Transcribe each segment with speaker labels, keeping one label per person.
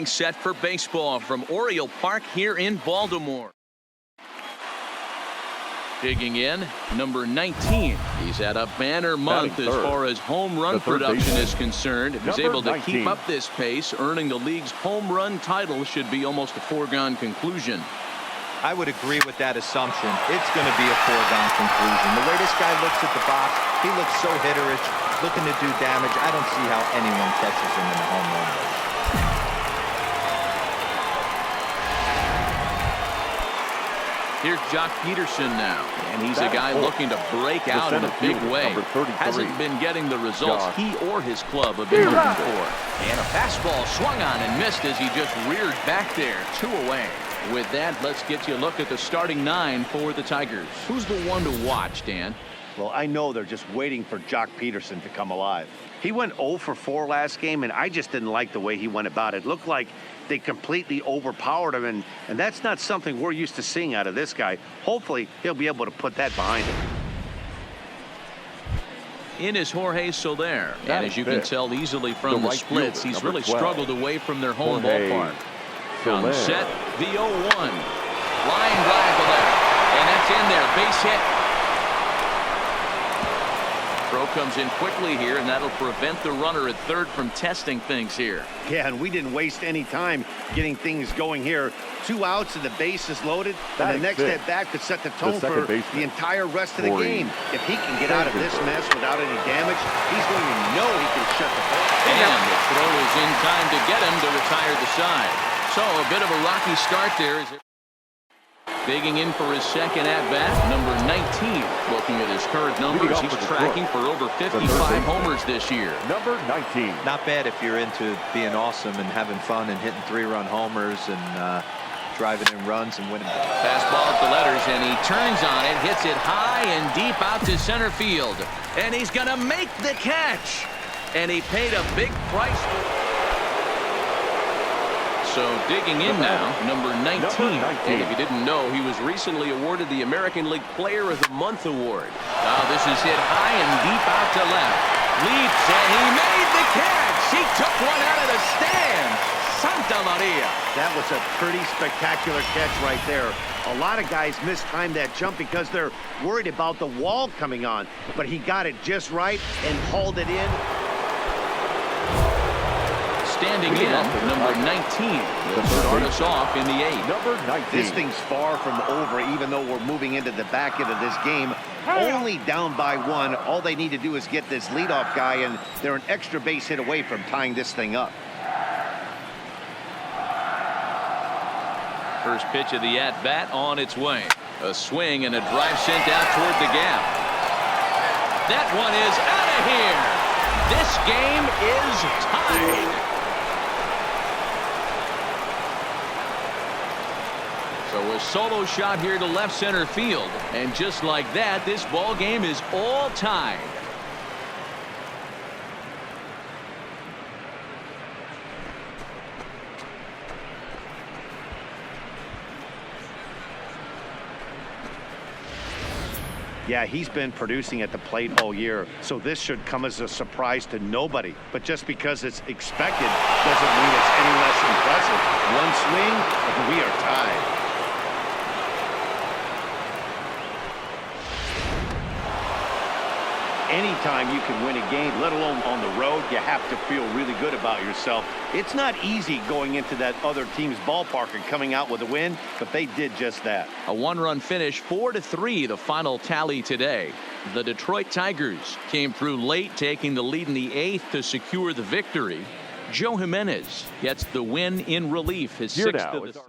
Speaker 1: Set for baseball from Oriole Park here in Baltimore. Digging in, number 19. He's had a banner month as far as home run production is concerned. If he's able to keep up this pace, earning the league's home run title should be almost a foregone conclusion.
Speaker 2: I would agree with that assumption. It's going to be a foregone conclusion. The way this guy looks at the box, he looks so hitterish, looking to do damage. I don't see how anyone catches him in the home run race.
Speaker 1: Here's Jock Peterson now, and he's a guy looking to break out in a big way. Hasn't been getting the results he or his club have been looking for. And a fastball swung on and missed as he just reared back there. 2 away. With that, let's get you a look at the starting 9 for the Tigers. Who's the one to watch, Dan?
Speaker 3: Well, I know they're just waiting for Jock Peterson to come alive. He went 0 for 4 last game, and I just didn't like the way he went about it. It looked like they completely overpowered him, and that's not something we're used to seeing out of this guy. Hopefully, he'll be able to put that behind him.
Speaker 1: In is Jorge Soler, and as you can tell easily from the splits, he's really struggled away from their home ballpark. On set, the 0-1. Line drive to left, and that's in there. Base hit. Throw comes in quickly here, and that'll prevent the runner at third from testing things here.
Speaker 3: Yeah, and we didn't waste any time getting things going here. 2 outs and the base is loaded, and the next at bat could set the tone for the entire rest of the game. If he can get out of this mess without any damage, he's going to know he can shut the ball.
Speaker 1: And the throw is in time to get him to retire the side. So a bit of a rocky start there. Digging in for his second at-bat, number 19. Looking at his current numbers, he's tracking for over 55 homers this year.
Speaker 4: Number 19.
Speaker 2: Not bad if you're into being awesome and having fun and hitting 3-run homers and driving in runs and winning.
Speaker 1: Fastball at the letters, and he turns on it, hits it high and deep out to center field. And he's going to make the catch. And he paid a big price for it. So digging in now, number 19. And if you didn't know, he was recently awarded the American League Player of the Month award. Now this is hit high and deep out to left. Leaps, and he made the catch. He took one out of the stand. Santa Maria.
Speaker 3: That was a pretty spectacular catch right there. A lot of guys mistime that jump because they're worried about the wall coming on. But he got it just right and hauled it in.
Speaker 1: Standing in, number 19. Will start us off in the 8th.
Speaker 4: Number 19.
Speaker 3: This thing's far from over, even though we're moving into the back end of this game. Only down by 1. All they need to do is get this leadoff guy, and they're an extra base hit away from tying this thing up.
Speaker 1: First pitch of the at-bat on its way. A swing and a drive sent out toward the gap. That one is out of here. This game is tied. So a solo shot here to left center field. And just like that, this ball game is all tied.
Speaker 3: Yeah, he's been producing at the plate all year, so this should come as a surprise to nobody. But just because it's expected doesn't mean it's any less impressive. One swing, and we are tied. Anytime you can win a game, let alone on the road, you have to feel really good about yourself. It's not easy going into that other team's ballpark and coming out with a win, but they did just that.
Speaker 1: A 1-run finish, 4-3, the final tally today. The Detroit Tigers came through late, taking the lead in the 8th to secure the victory. Joe Jimenez gets the win in relief, his 6th of the season.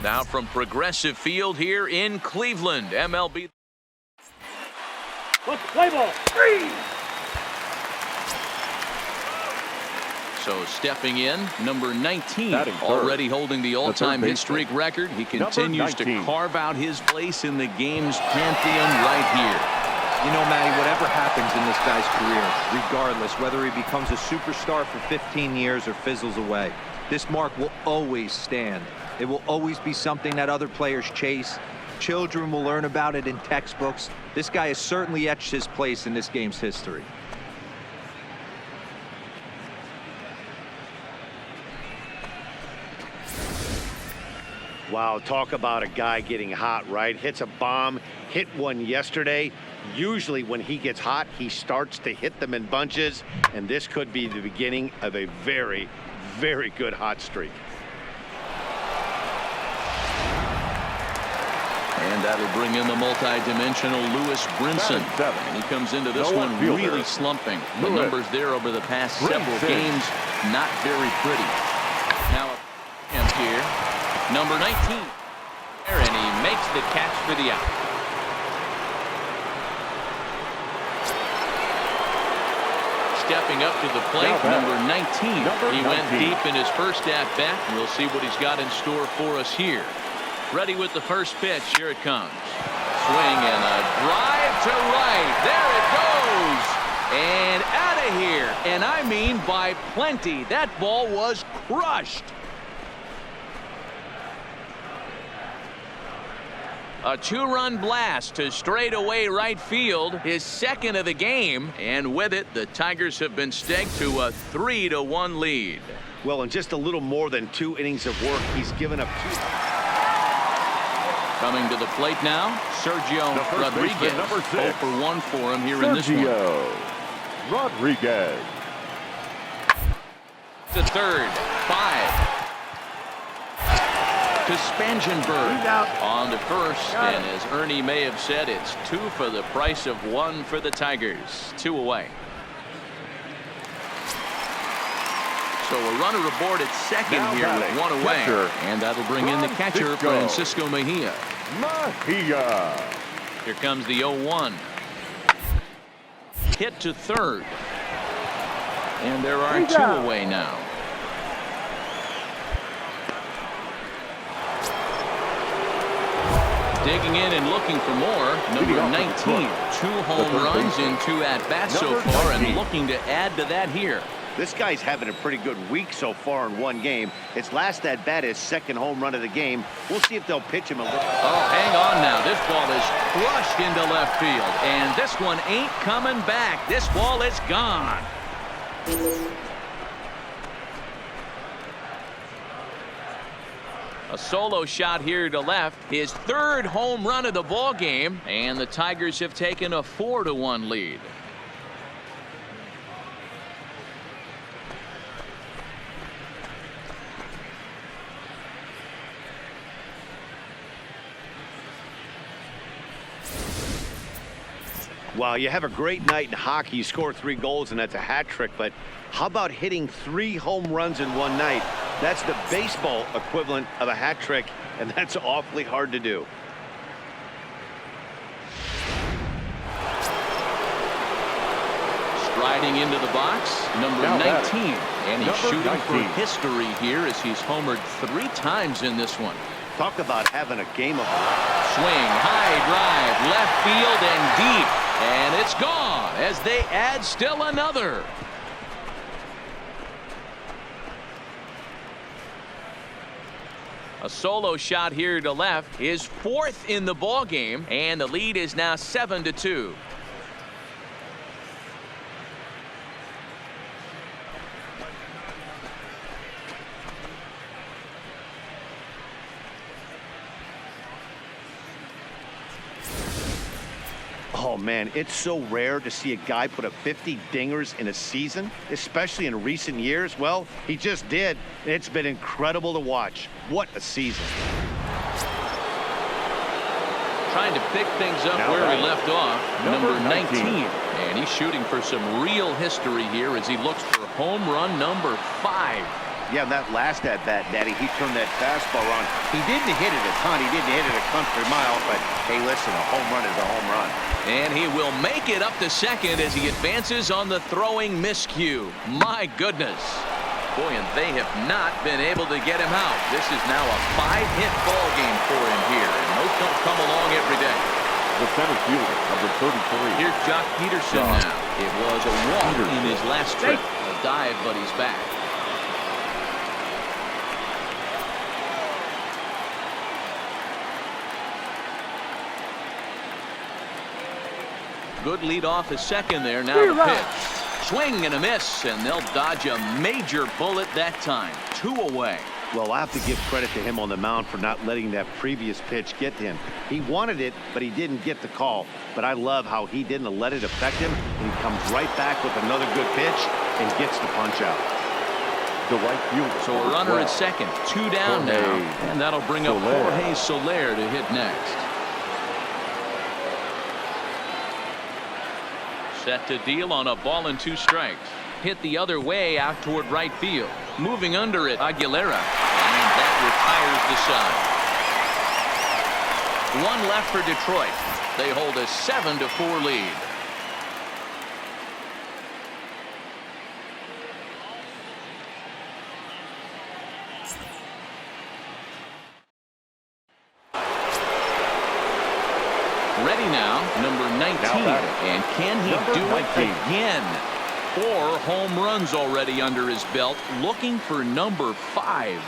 Speaker 1: Now from Progressive Field here in Cleveland, MLB.
Speaker 4: Let's play ball. 3.
Speaker 1: So stepping in, number 19, already holding the all-time hit streak record. He continues to carve out his place in the game's pantheon right here.
Speaker 2: You know, Matty, whatever happens in this guy's career, regardless, whether he becomes a superstar for 15 years or fizzles away, this mark will always stand. It will always be something that other players chase. Children will learn about it in textbooks. This guy has certainly etched his place in this game's history.
Speaker 3: Wow, talk about a guy getting hot, right? Hits a bomb, hit one yesterday. Usually when he gets hot, he starts to hit them in bunches, and this could be the beginning of a very, very good hot streak.
Speaker 1: And that'll bring in the multi-dimensional Lewis Brinson. And he comes into this one really slumping. The numbers there over the past several games, not very pretty. Now, and here, number 19.
Speaker 4: And he makes the catch for the out.
Speaker 1: Stepping up to the plate, number 19. He went deep in his first at-bat. We'll see what he's got in store for us here. Ready with the first pitch. Here it comes. Swing and a drive to right. There it goes. And out of here. And I mean by plenty. That ball was crushed. A 2-run blast to straightaway right field, his second of the game, and with it, the Tigers have been staked to a 3-1 lead.
Speaker 3: Well, in just a little more than 2 innings of work, he's given up 2.
Speaker 1: Coming to the plate now, Sergio Rodriguez. 0 for 1 for him here in this one.
Speaker 5: Rodriguez.
Speaker 1: The third, 5. To Spangenberg on to first, and as Ernie may have said, it's 2 for the price of 1 for the Tigers. 2 away. So a runner aboard at second
Speaker 5: now
Speaker 1: here with 1 away,
Speaker 5: catcher,
Speaker 1: and that'll bring in the catcher, Francisco Mejia. Here comes the 0-1. Hit to third, and there are 2 away now. Digging in and looking for more, number 19. 2 home runs in 2 at-bats so far, and looking to add to that here.
Speaker 3: This guy's having a pretty good week so far in 1 game. His last at-bat is 2nd home run of the game. We'll see if they'll pitch him a little.
Speaker 1: Oh, hang on now. This ball is crushed into left field, and this one ain't coming back. This ball is gone. A solo shot here to left, his 3rd home run of the ball game, and the Tigers have taken a 4-1 lead.
Speaker 3: Well, you have a great night in hockey. You score 3 goals, and that's a hat trick. But how about hitting 3 home runs in 1 night? That's the baseball equivalent of a hat trick, and that's awfully hard to do.
Speaker 1: Striding into the box, number 19. And he's shooting for history here as he's homered 3 times in this one.
Speaker 3: Talk about having a game of life.
Speaker 1: Swing, high drive, left field and deep. And it's gone as they add still another. A solo shot here to left, his 4th in the ball game, and the lead is now 7-2.
Speaker 3: Oh, man, it's so rare to see a guy put up 50 dingers in a season, especially in recent years. Well, he just did. It's been incredible to watch. What a season.
Speaker 1: Trying to pick things up where he left off, number 19. And he's shooting for some real history here as he looks for home run number 5.
Speaker 3: Yeah, that last at-bat, Daddy, he turned that fastball on. He didn't hit it a ton. He didn't hit it a country mile, but hey, listen, a home run is a home run.
Speaker 1: And he will make it up to second as he advances on the throwing miscue. My goodness. Boy, and they have not been able to get him out. This is now a 5-hit ball game for him here, and those don't come along every day.
Speaker 5: The center fielder, number 33.
Speaker 1: Here's Jock Peterson now. It was a walk in his last trip. A dive, but he's back. Good lead off his second there. Now the pitch. Swing and a miss, and they'll dodge a major bullet that time. 2 away.
Speaker 3: Well, I have to give credit to him on the mound for not letting that previous pitch get to him. He wanted it, but he didn't get the call. But I love how he didn't let it affect him, and he comes right back with another good pitch and gets the punch out.
Speaker 5: The right fielder.
Speaker 1: So a runner at second. 2 down now, and that'll bring up Jorge Soler to hit next. Set to deal on a ball and 2 strikes. Hit the other way out toward right field. Moving under it, Aguilera. And that retires the side. 1 left for Detroit. They hold a 7-4 lead. Ready now, number 19. And can he do it again? 4 home runs already under his belt, looking for number 5.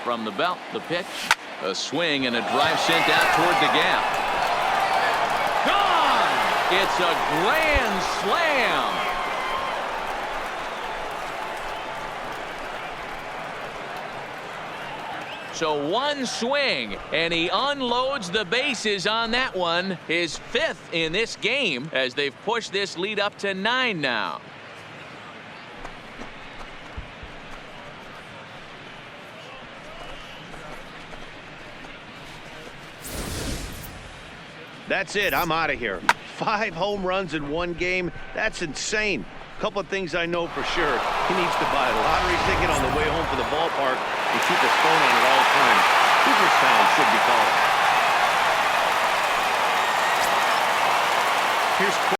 Speaker 1: From the belt, the pitch, a swing and a drive sent out toward the gap. Gone! It's a grand slam. So 1 swing, and he unloads the bases on that one. His 5th in this game as they've pushed this lead up to 9 now.
Speaker 3: That's it. I'm out of here. 5 home runs in 1 game. That's insane. Couple of things I know for sure. He needs to buy a lottery ticket on the way home from the ballpark and keep his phone on at all times. Cooperstown should be calling. Here's